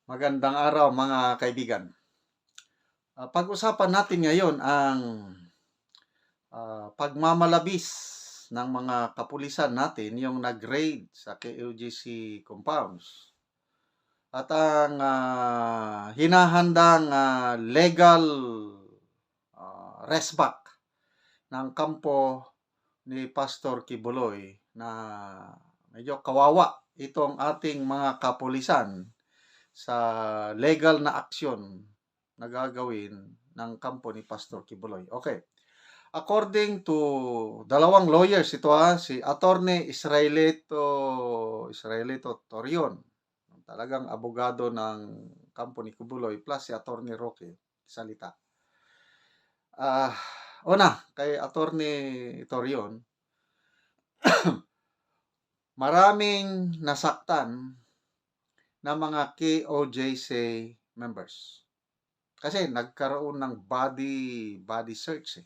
Magandang araw mga kaibigan. Pag-usapan natin ngayon ang pagmamalabis ng mga kapulisan natin yung nag-raid sa KOJC compounds at ang hinahandang legal restback ng kampo ni Pastor Kibuloy na medyo kawawa itong ating mga kapulisan sa legal na aksyon na gagawin ng kampo ni Pastor Kibuloy. Okay. According to dalawang lawyers ito si Attorney Israelito Torion, talagang abogado ng kampo ni Kibuloy, plus si Attorney Roque salita. Una, kay Attorney Torion, maraming nasaktan na mga KOJC members. Kasi nagkaroon ng body search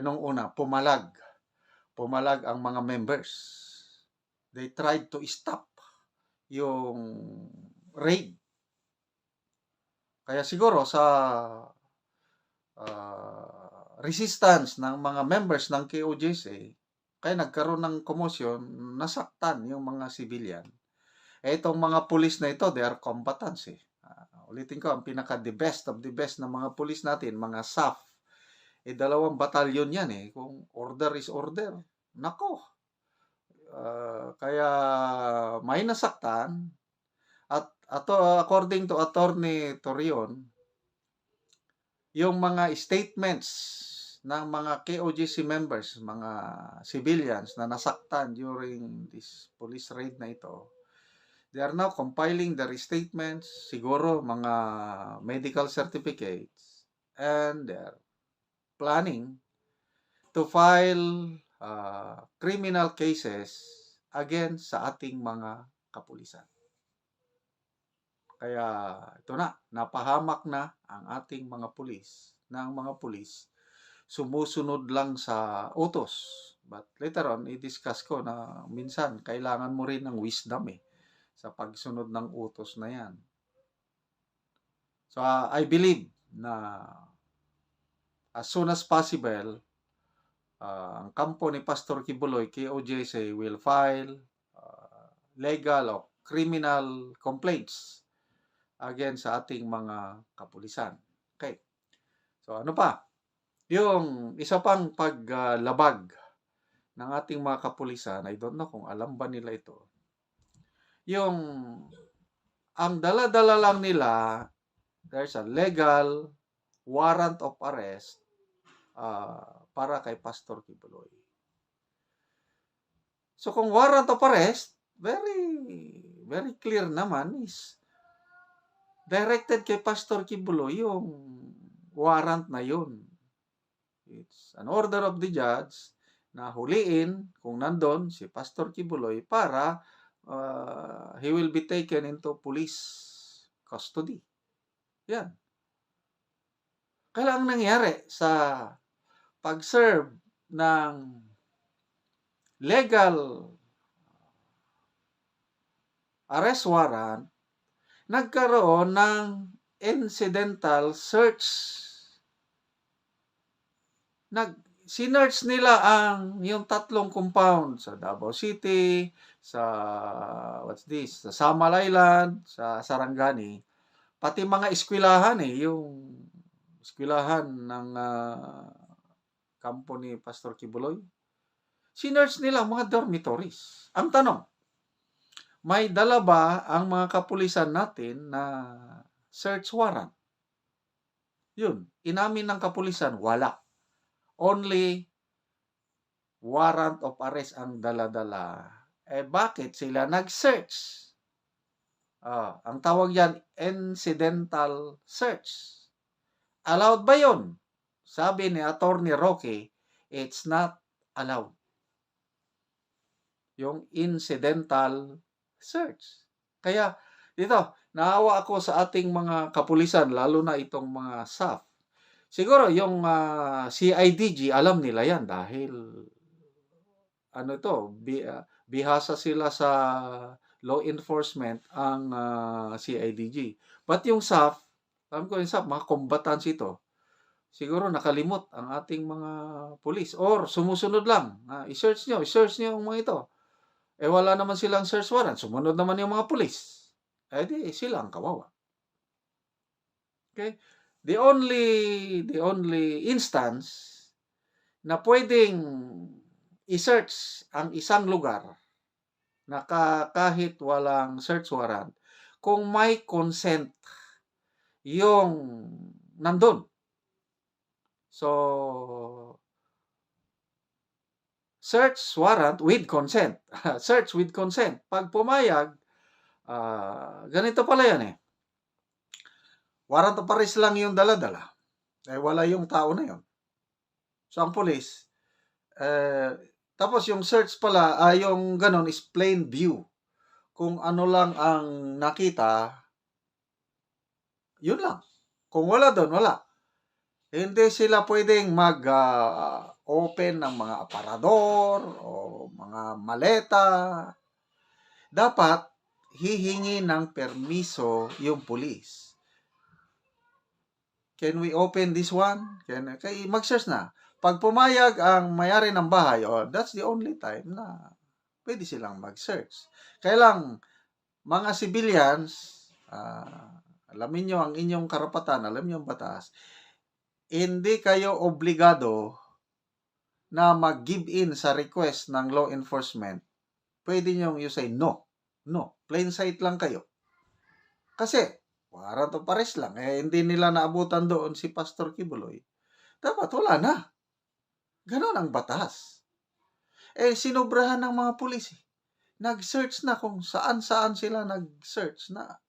nung una, pumalag ang mga members. They tried to stop yung raid. Kaya siguro sa resistance ng mga members ng KOJC, kaya nagkaroon ng commotion, nasaktan yung mga civilian. Itong mga pulis na ito, they are combatants ulitin ko, ang pinaka-the best of the best na mga pulis natin, mga SAF, dalawang batalyon yan Kung order is order, nako. Kaya may nasaktan. At according to Attorney Torion, yung mga statements ng mga KOJC members, mga civilians na nasaktan during this police raid na ito, they are now compiling their statements, siguro mga medical certificates, and they're planning to file criminal cases against sa ating mga kapulisan. Kaya ito napahamak na ang ating mga pulis, sumusunod lang sa utos. But later on, i-discuss ko na minsan kailangan mo rin ng wisdom sa pagsunod ng utos na yan. So, I believe na as soon as possible, ang kampo ni Pastor Kibuloy, KOJC, will file legal o criminal complaints against sa ating mga kapulisan. Okay. So, ano pa? Yung isa pang paglabag ng ating mga kapulisan, I don't know kung alam ba nila ito, yung ang dala-dala lang nila, there's a legal warrant of arrest para kay Pastor Kibuloy. So kung warrant of arrest, very clear naman is directed kay Pastor Kibuloy yung warrant na yun. It's an order of the judge na huliin kung nandun si Pastor Kibuloy para he will be taken into police custody. Yan. Kailangan nangyari sa pag-serve ng legal arrest warrant, nagkaroon ng incidental search. Sinearch nila yung tatlong compound sa Davao City, sa sa Samal Island, sa Sarangani, pati mga eskwelahan yung eskwelahan ng kampo ni Pastor Kibuloy. Sinearch nila ang mga dormitories. Ang tanong, may dala ba ang mga kapulisan natin na search warrant? Yun, inamin ng kapulisan, wala. Only warrant of arrest ang dala-dala. Bakit sila nag-search? Ang tawag yan, incidental search. Allowed ba yun? Sabi ni Attorney Roque, it's not allowed. Yung incidental search. Kaya, dito, naawa ako sa ating mga kapulisan, lalo na itong mga SAF. Siguro, yung CIDG, alam nila yan dahil bihasa sila sa law enforcement ang CIDG. But yung SAF, alam ko yung SAF, mga combatants ito, siguro nakalimot ang ating mga pulis or sumusunod lang. I-search nyo yung mga ito. Wala naman silang search warrant. Sumunod naman yung mga pulis. Di sila ang kawawa. Okay? The only instance na pwedeng i-search ang isang lugar na kahit walang search warrant kung may consent yung nandun. So, search warrant with consent. Search with consent. Pag pumayag, ganito pala yan eh. Warrant of arrest lang yung dala-dala. Wala yung tao na yun. So, ang police, tapos yung search pala, yung ganon is plain view. Kung ano lang ang nakita, yun lang. Kung wala doon, wala. Hindi sila pwedeng mag-open ng mga aparador o mga maleta. Dapat hihingi ng permiso yung police. Can we open this one? Mag-search na. Pag pumayag ang may-ari ng bahay, that's the only time na pwede silang mag-search. Kaya lang, mga civilians, alamin nyo ang inyong karapatan, alam nyo ang batas, hindi kayo obligado na mag-give in sa request ng law enforcement. Pwede nyo you say no. No. Plain sight lang kayo. Kasi, warrant of arrest lang. Hindi nila naabutan doon si Pastor Kibuloy. Dapat wala na. Ganon ang batas. Sinobrahan ng mga pulis. Nag-search na kung saan-saan sila nag-search na.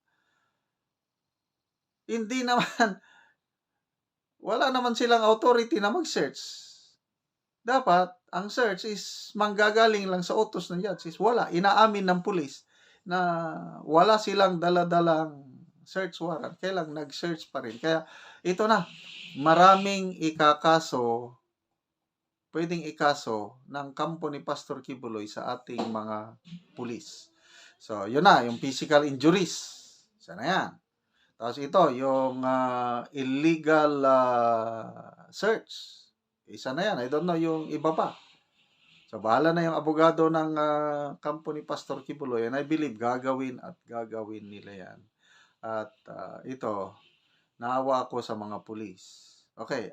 Hindi naman, wala naman silang authority na mag-search. Dapat, ang search is manggagaling lang sa utos ng judge. Wala. Inaamin ng pulis na wala silang dala-dalang search warrant. Kaya lang nag-search pa rin. Kaya ito na, maraming pwedeng ikaso ng kampo ni Pastor Kibuloy sa ating mga pulis. So, yun na, yung physical injuries. Sana yan. Tapos ito, yung illegal search. Isa na yan. I don't know yung iba pa. So, bahala na yung abogado ng kampo ni Pastor Kibuloy. And I believe gagawin nila yan. At ito, naawa ako sa mga pulis. Okay,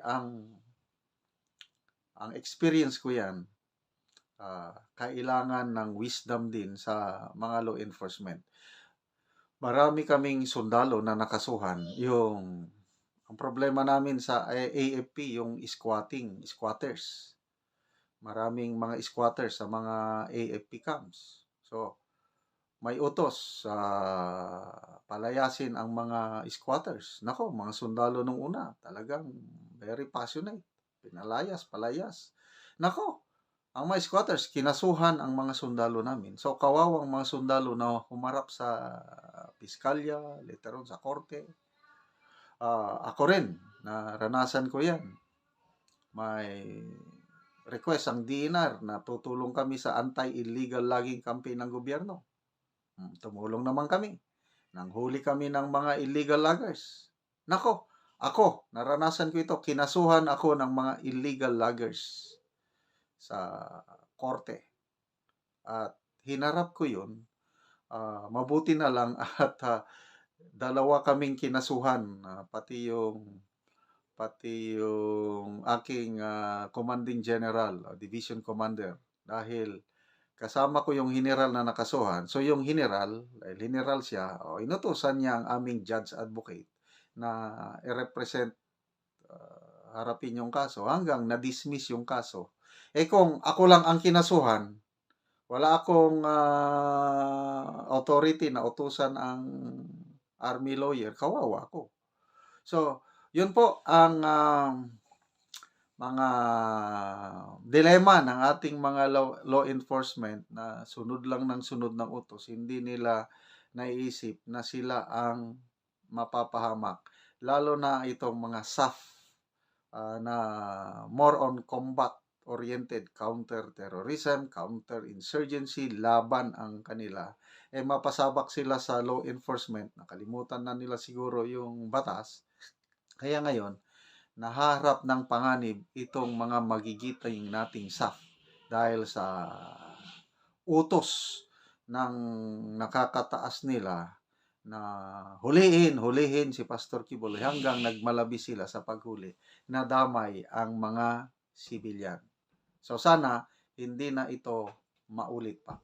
ang experience ko yan, kailangan ng wisdom din sa mga law enforcement. Marami kaming sundalo na nakasuhan. Ang problema namin sa AFP, yung squatters. Maraming mga squatters sa mga AFP camps. So, may utos sa palayasin ang mga squatters. Nako, mga sundalo nung una, talagang very passionate. Palayas. Nako, ang mga squatters, kinasuhan ang mga sundalo namin. So, kawawang mga sundalo na humarap sa piskalya, later on sa korte. Ako rin, naranasan ko yan. May request ang DNR na tutulong kami sa anti-illegal logging campaign ng gobyerno. Tumulong naman kami. Nanghuli kami ng mga illegal loggers. Nako, ako, naranasan ko ito. Kinasuhan ako ng mga illegal loggers sa korte. At hinarap ko yun. Mabuti na lang at dalawa kaming kinasuhan. Pati yung aking commanding general, division commander. Dahil kasama ko yung general na nakasuhan. So yung general, dahil general siya, inutusan niya ang aming judge advocate na i-represent, harapin yung kaso hanggang na-dismiss yung kaso. Kung ako lang ang kinasuhan, wala akong authority na utusan ang army lawyer, kawawa ako. So, yun po ang mga dilema ng ating mga law enforcement na sunod lang ng sunod ng utos. Hindi nila naiisip na sila ang mapapahamak. Lalo na itong mga SAF na more on combat oriented counter-terrorism, counter-insurgency, laban ang kanila, mapasabak sila sa law enforcement, nakalimutan na nila siguro yung batas. Kaya ngayon, nahaharap ng panganib itong mga magigiting nating SAF dahil sa utos ng nakakataas nila na hulihin si Pastor Kibuloy hanggang nagmalabi sila sa paghuli, nadamay ang mga sibilyan. So sana hindi na ito maulit pa.